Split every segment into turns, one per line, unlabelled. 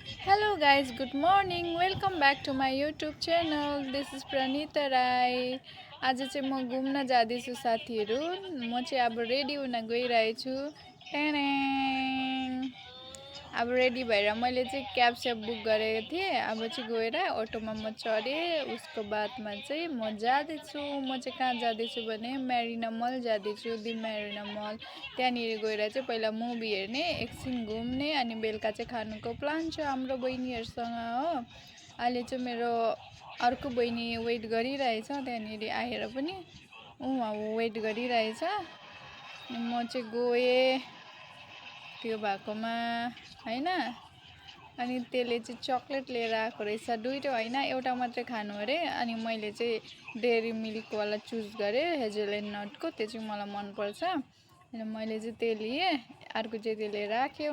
Hello guys, good morning. Welcome back to my YouTube channel. This is Pranita Rai. आज चाहिँ म घुम्न जाँदैछु साथीहरू। म चाहिँ अब रेडी हुन गइरहेछु। टेडेङ। अब रेडी भएर मैले चाहिँ क्याब स्याब बुक गरेको थिएँ। अब चाहिँ गएर अटोमा म चढेँ। उसको बादमा चाहिँ म जाँदैछु। म चाहिँ कहाँ जाँदैछु भने मेरिना मल जाँदैछु। दि मेरिना मल। त्यहाँनिर गएर चाहिँ पहिला मुभी हेर्ने, एकछिन घुम्ने अनि बेलुका चाहिँ खानुको प्लान छ हाम्रो बहिनीहरूसँग हो। अहिले चाहिँ मेरो अर्को बहिनी वेट गरिरहेछ त्यहाँनिर आएर पनि वेट गरिरहेछ। म चाहिँ गएँ त्यो भएकोमा हैन। अनि त्यसले चाहिँ चक्लेट लिएर आएको रहेछ। दुईटा होइन एउटा मात्रै खानु अरे। अनि मैले चाहिँ डेरी मिल्कवाला चुज गरेँ हेजलनटको। त्यो चाहिँ मलाई मनपर्छ। अनि मैले चाहिँ त्यो लिएँ। अर्को चाहिँ त्यसले राख्यो।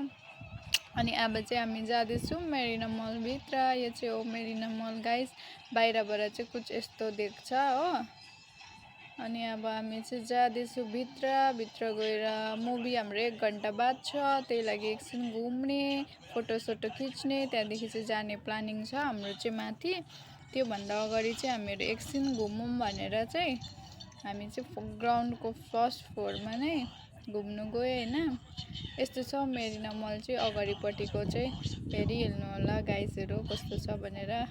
अनि अब चाहिँ हामी जाँदैछौँ मेरिना मलभित्र। यो चाहिँ हो मेरिना मल गाइस। बाहिरबाट चाहिँ कुछ यस्तो देख्छ हो। अनि अब हामी चाहिँ जाँदैछौँ भित्र गएर मुभी हाम्रो 1 घन्टा बाद छ। त्यही लागि एकछिन घुम्ने, फोटोसोटो खिच्ने, त्यहाँदेखि चाहिँ जाने प्लानिङ छ हाम्रो चाहिँ माथि। त्योभन्दा अगाडि चाहिँ हामीहरू एकछिन घुमौँ भनेर चाहिँ हामी चाहिँ ग्राउन्डको फर्स्ट फ्लोरमा नै घुम्नु गयो होइन। यस्तो छ मेरिना मल चाहिँ अगाडिपट्टिको चाहिँ। फेरि हेर्नु होला गाइजहरू कस्तो छ भनेर।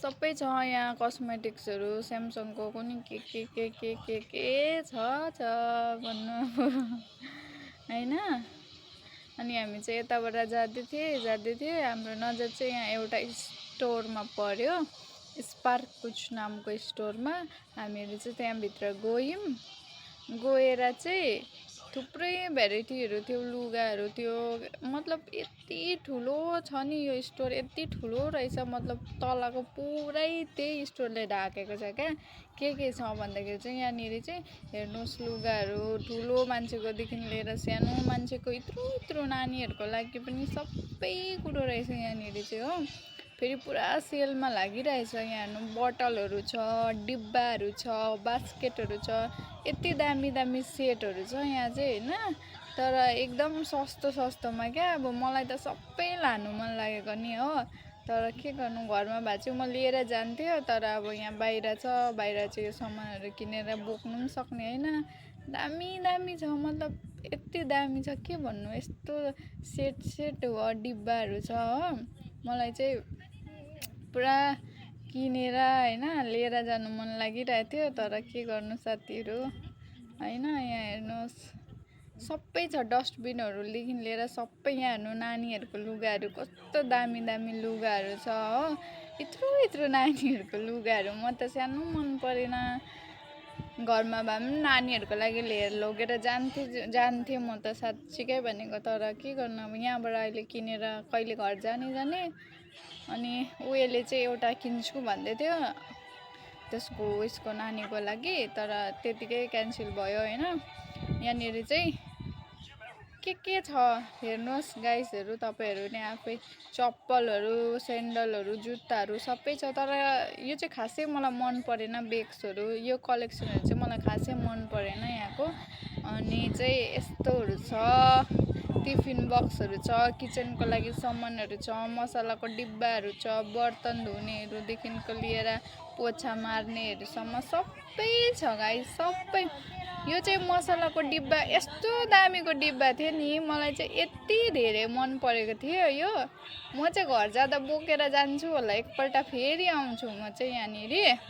सबै छ यहाँ कस्मेटिक्सहरू स्यामसङको पनि के छ भन्नु हैन। अनि हामी चाहिँ यताबाट जाँदै थिएँ हाम्रो नजर चाहिँ यहाँ एउटा स्टोरमा पर्यो, स्पार्क कुछ नामको स्टोरमा। हामीहरू चाहिँ त्यहाँभित्र गएर चाहिँ थुप्रै भेराइटीहरू थियो, लुगाहरू थियो। मतलब यति ठुलो छ नि यो स्टोर, यति ठुलो रहेछ। मतलब तलको पुरै त्यही स्टोरले ढाकेको छ क्या। के छ भन्दाखेरि चाहिँ यहाँनिर चाहिँ हेर्नुहोस् लुगाहरू ठुलो मान्छेकोदेखि लिएर सानो मान्छेको यत्रो नानीहरूको लागि पनि सबै कुरो रहेछ यहाँनिर चाहिँ हो। फेरि पुरा सेलमा लागिरहेछ। यहाँ हेर्नु बोतलहरू छ, डिब्बाहरू छ, बास्केटहरू छ। यति दामी सेटहरू छ यहाँ चाहिँ होइन। तर एकदम सस्तोमा क्या। अब मलाई त सबै लानु मन लागेको नि हो। तर के गर्नु, घरमा भए चाहिँ म लिएर जान्थ्यो। तर अब यहाँ बाहिर छ, बाहिर चाहिँ यो सामानहरू किनेर बोक्नु पनि सक्ने होइन। दामी छ। मतलब यति दामी छ के भन्नु। यस्तो सेट डिब्बाहरू छ हो। मलाई चाहिँ पुरा किनेर होइन लिएर जानु मन लागिरहेको थियो। तर के गर्नु साथीहरू होइन। यहाँ हेर्नुहोस् सबै छ, डस्टबिनहरूदेखि लिएर सबै। यहाँ हेर्नु नानीहरूको लुगाहरू कस्तो दामी लुगाहरू छ हो। यत्रो नानीहरूको लुगाहरू म त सानो मन परेन। घरमा भए पनि नानीहरूको लागि लिएर लगेर जान्थेँ म त साँच्चीकै भनेको। तर के गर्नु अब यहाँबाट अहिले किनेर कहिले घर जाने। अनि उयोले चाहिँ एउटा किन्छु भन्दै थियो त्यसको उसको नानीको लागि। तर त्यतिकै क्यान्सल भयो होइन। यहाँनिर चाहिँ के छ हेर्नुहोस् गाइसहरू, तपाईँहरू नै आफै। चप्पलहरू, सेन्डलहरू, जुत्ताहरू सबै छ। तर यो चाहिँ खासै मलाई मन परेन। बेग्सहरू यो कलेक्सनहरू चाहिँ मलाई खासै मन परेन यहाँको। अनि चाहिँ यस्तोहरू छ, टिफिन बक्सहरू छ, किचनको लागि सामानहरू छ, मसलाको डिब्बाहरू छ, बर्तन धुनेहरूदेखिको लिएर पोछा मार्नेहरूसम्म सबै छ गाइस सबै। यो चाहिँ मसलाको डिब्बा यस्तो दामीको डिब्बा थियो नि, मलाई चाहिँ यति धेरै मन परेको थियो यो। म चाहिँ घर जाँदा बोकेर जान्छु होला एकपल्ट, फेरि आउँछु म चाहिँ यहाँनिर।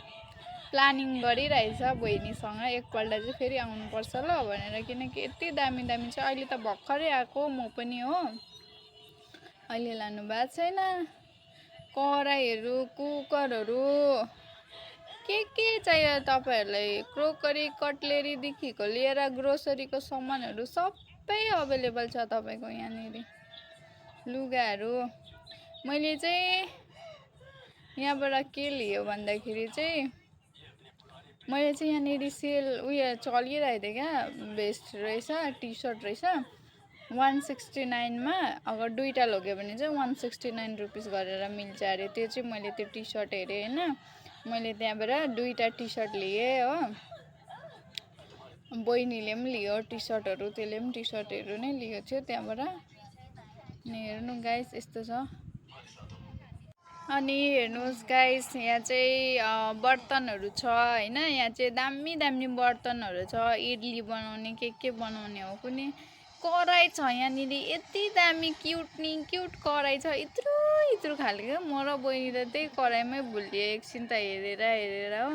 प्लानिङ गरिरहेछ बहिनीसँग एकपल्ट चाहिँ फेरि आउनुपर्छ ल भनेर। किनकि यति दामी छ। अहिले त भर्खरै आएको म पनि हो। अहिले लानु भएको छैन। कराईहरू, कुकरहरू के चाहियो तपाईँहरूलाई, क्रोकरी कटलेरीदेखिको लिएर ग्रोसरीको सामानहरू सबै अभाइलेबल छ तपाईँको यहाँनिर। लुगाहरू मैले चाहिँ यहाँबाट के लियो भन्दाखेरि चाहिँ मैले चाहिँ यहाँनिर सेल उयो चलिरहेको थियो क्या। बेस्ट रहेछ, टी सर्ट रहेछ 169मा। अगर दुईवटा लग्यो भने चाहिँ 169 रुपिस गरेर मिल्छ अरे। त्यो चाहिँ मैले त्यो टी सर्ट हेरेँ होइन। मैले त्यहाँबाट दुईवटा टी सर्ट लिएँ हो। बहिनीले पनि लियो टी-सर्टहरू, त्यसले पनि टी-सर्टहरू नै लिएको थियो त्यहाँबाट। अनि हेर्नु गाइस यस्तो छ। अनि हेर्नुहोस् गाइस यहाँ चाहिँ बर्तनहरू छ हैन। यहाँ चाहिँ दामी दामी बर्तनहरू छ, इडली बनाउने के बनाउने हो कुनै। कराई छ यहाँनिर यति दामी क्युट कराई छ, इत्रु खालको। म र बहिनी त त्यही कराईमै भुलियो एकछिन त हेरेर हो।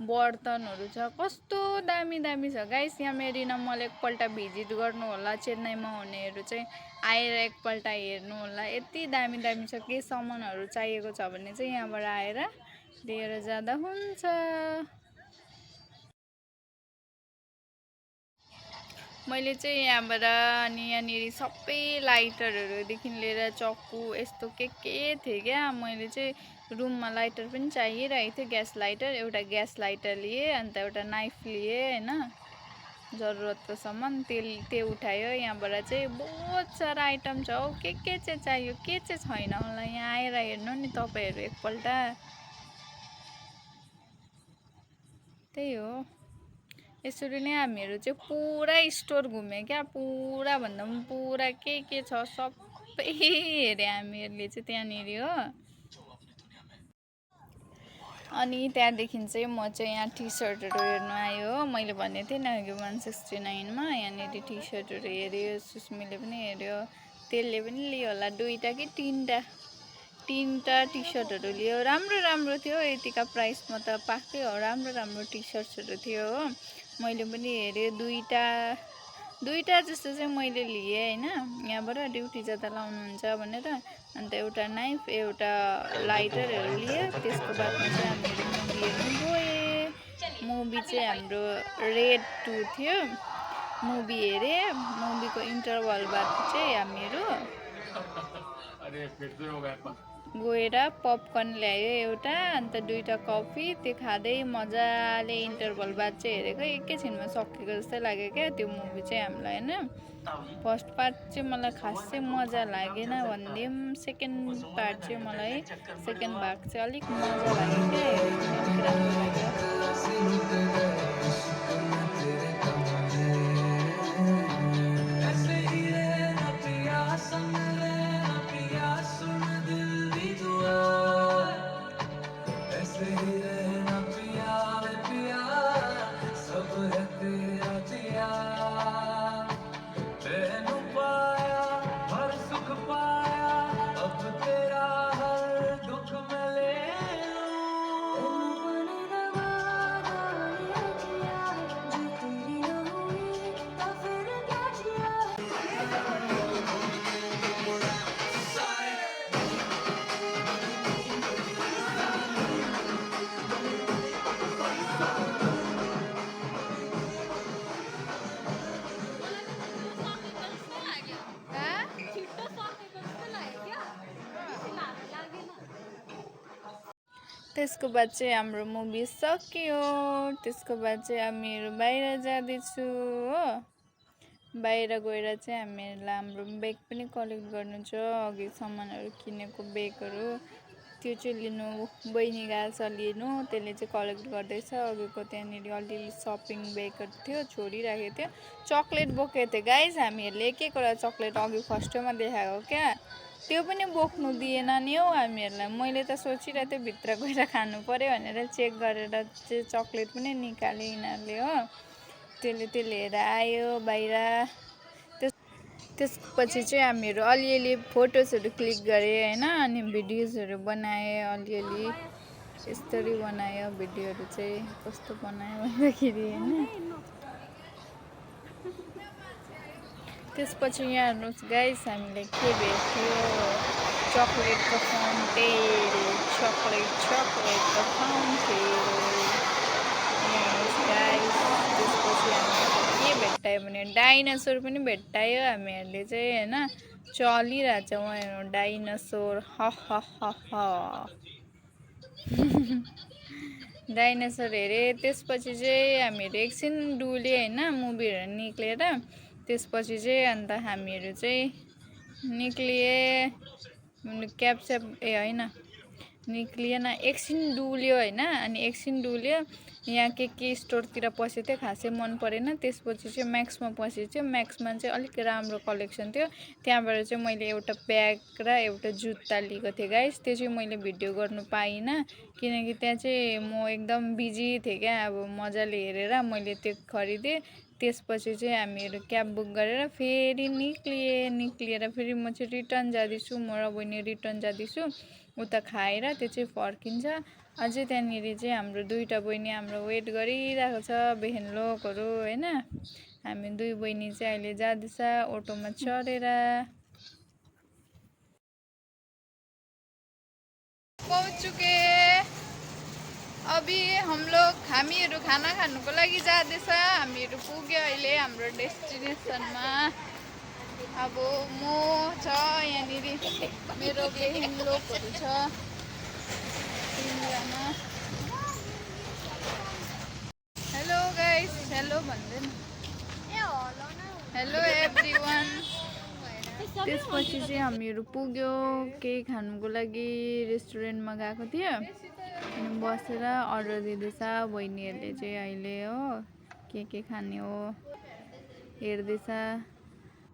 बर्तनहरू छ कस्तो दामी छ गाइस। यहाँ मेरिना मल एकपल्ट भिजिट गर्नु होला, चेन्नईमा हुनेहरू चाहिँ आएर एकपल्ट हेर्नु होला। यति दामी छ। के सामानहरू चाहिएको छ भने चाहिँ यहाँबाट आएर लिएर जाँदा हुन्छ। मैले चाहिँ यहाँबाट अनि यहाँनिर सबै लाइटरहरूदेखि लिएर चक्कु यस्तो के थियो क्या। मैले चाहिँ रुममा लाइटर पनि चाहिरहेको थियो, ग्यास लाइटर। एउटा ग्यास लाइटर लिएँ, अन्त एउटा नाइफ लिएँ हैन, जरुरतको सामान त्यो उठायो। यहाँबाट चाहिँ बहुत सारा आइटम छ हौ। के चाहिँ चाहियो के चाहिँ छैन होला, यहाँ आएर हेर्नु नि तपाईहरु एकपल्ट। त्यही हो, यसरी नै हामीहरू चाहिँ पुरा स्टोर घुम्यो क्या। पुरा भन्दा पनि पुरा के छ सबै हेरे हामीहरूले चाहिँ त्यहाँनिर हो। अनि त्यहाँदेखि चाहिँ म चाहिँ यहाँ टी-सर्टहरू हेर्नु आयो हो। मैले भनेको थिएँ नि अघि 169 मा यहाँनिर टी-सर्टहरू हेऱ्यो। सुस्मीले पनि हेऱ्यो, त्यसले पनि लियो होला दुईटा कि तीनटा टी-सर्टहरू लियो। राम्रो थियो, यतिका प्राइसमा त पाक्कै हो। राम्रो टी-सर्ट्सहरू थियो हो। मैले पनि हेरेँ, दुईटा जस्तो चाहिँ मैले लिएँ हैन, यहाँबाट ड्युटी जाँदा लाउनुहुन्छ भनेर। अन्त एउटा नाइफ एउटा लाइटरहरू लिए। त्यसको बादमा चाहिँ हामीहरू मुभी हेर्नु गए। मुभी चाहिँ हाम्रो रेड 2 थियो। मुभी हेरेँ, मुभीको इन्टरभल बाद चाहिँ हामीहरू गएर पपकर्न ल्यायो एउटा, अन्त दुईटा कफी। त्यो खाँदै मजाले इन्टरभल बाद चाहिँ हेरेको। एकैछिनमा सकेको जस्तै लाग्यो क्या त्यो मुभी चाहिँ हामीलाई हैन। फर्स्ट पार्ट चाहिँ मलाई खासै मजा लागेन भन्दिम, सेकेन्ड पार्ट चाहिँ मलाई सेकेन्ड भाग चाहिँ अलिक मजा लाग्यो क्या, हेरेको अलिक राम्रो लाग्यो। त्यसको बाद चाहिँ हाम्रो मुभी सकियो। त्यसको बाद चाहिँ हामीहरू बाहिर जाँदैछु हो। बाहिर गएर चाहिँ हामीहरूलाई हाम्रो ब्याग पनि कलेक्ट गर्नु छ। अघि सामानहरू किनेको ब्यागहरू त्यो चाहिँ लिनु बहिनी गएको छ लिनु, त्यसले चाहिँ कलेक्ट गर्दैछ। अघिको त्यहाँनिर अलिअलि सपिङ ब्यागहरू थियो, छोडिराखेको थियो। चक्लेट बोकेको थियो गाइस हामीहरूले, एक एकवटा चक्लेट अघि फर्स्टमा देखाएको क्या। त्यो पनि बोक्नु दिएन नि हौ हामीहरूलाई। मैले त सोचिरहेको थिएँ भित्र गएर खानु पर्यो भनेर, चेक गरेर चाहिँ चक्लेट पनि निकाल्यो यिनीहरूले हो। त्यसले लिएर आयो बाहिर। त्यसपछि चाहिँ हामीहरू अलिअलि फोटोजहरू क्लिक गरेँ हैन, अनि भिडियोजहरू बनाएँ अलिअलि। यसरी बनायो भिडियोहरू चाहिँ। कस्तो बनायो भन्दाखेरि हैन, त्यसपछि यहाँ हेर्नुहोस् गाइस हामीले के भेट्यो, चक्लेटको फाउन्टेन। चक्लेटको फाउन्टेन हेर्नुहोस् गाइस। त्यसपछि हामीले के भेट्टायो भने डाइनोसर पनि भेट्टायो हामीहरूले चाहिँ हैन। चलिरहेछ उहाँ डाइनोसर, डाइनोसर हेरे। त्यसपछि चाहिँ हामीहरू एकछिन डुल्यो हैन मुभीहरू निक्लेर। त्यसपछि चाहिँ अन्त हामीहरू चाहिँ निक्लिए। क्याब हैन निक्लिएन एकछिन डुल्यो होइन अनि एकछिन डुल्यो यहाँ के स्टोरतिर पसेको थियो खासै मन परेन त्यसपछि चाहिँ म्याक्समा पसेको थियो म्याक्समा चाहिँ अलिक राम्रो कलेक्सन थियो त्यहाँबाट चाहिँ मैले एउटा ब्याग र एउटा जुत्ता लिएको थिएँ गाइस त्यो चाहिँ मैले भिडियो गर्नु पाइनँ किनकि त्यहाँ चाहिँ म एकदम बिजी थिएँ क्या अब मजाले हेरेर मैले त्यो खरिदेँ त्यसपछि चाहिँ हामीहरू क्याब बुक गरेर फेरि निक्लिएर फेरि म चाहिँ रिटर्न जाँदैछु म र बहिनी रिटर्न जाँदैछु उता खाएर त्यो चाहिँ फर्किन्छ अझै त्यहाँनिर चाहिँ हाम्रो दुईवटा बहिनी हाम्रो वेट गरिरहेको छ बेहेनलोकहरू होइन हामी दुई बहिनी चाहिँ अहिले जाँदैछ अटोमा चढेर पहुँच चुके अभी हामीहरू खाना खानुको लागि जाँदैछ हामीहरू पुग्यो अहिले हाम्रो डेस्टिनेसनमा अब म छ यहाँनिर मेरो बेहेन लोकहरू छ तिनजना हेलो गाइस हेलो भन्दैन हेलो एभ्रिवान त्यसपछि चाहिँ हामीहरू पुग्यो केही खानुको लागि रेस्टुरेन्टमा गएको थियो अनि बसेर अर्डर दिँदैछ बहिनीहरूले चाहिँ अहिले हो के खाने हो हेर्दैछ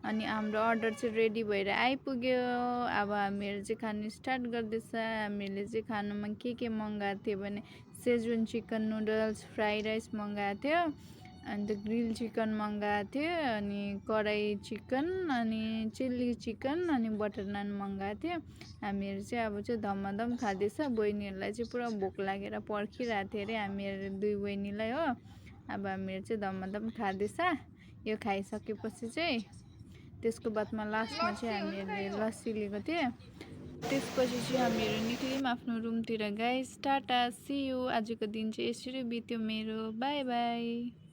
अनि हाम्रो अर्डर चाहिँ रेडी भएर आइपुग्यो अब हामीहरू चाहिँ खानु स्टार्ट गर्दैछ हामीले चाहिँ खानुमा के मगाएको थियो भने Schezwan chicken noodles fry rice मगाएको थियो अन्त ग्रिल चिकन मगाएको थियो अनि कराई चिकन अनि चिल्ली चिकन अनि बटर नान मगाएको थियो हामीहरू चाहिँ अब चाहिँ धमाधम खाँदैछ बहिनीहरूलाई चाहिँ पुरा भोक लागेर पर्खिरहेको थियो अरे हामीहरू दुई बहिनीलाई हो अब हामीहरू चाहिँ धमाधम खाँदैछ यो खाइसकेपछि चाहिँ त्यसको बादमा लास्टमा चाहिँ हामीहरूले लस्सी लिएको थियो त्यसपछि चाहिँ हामीहरू निक्ल्यौँ आफ्नो रुमतिर गाइस टाटा सी यू आजको दिन चाहिँ यसरी बित्यो मेरो बाई बाई।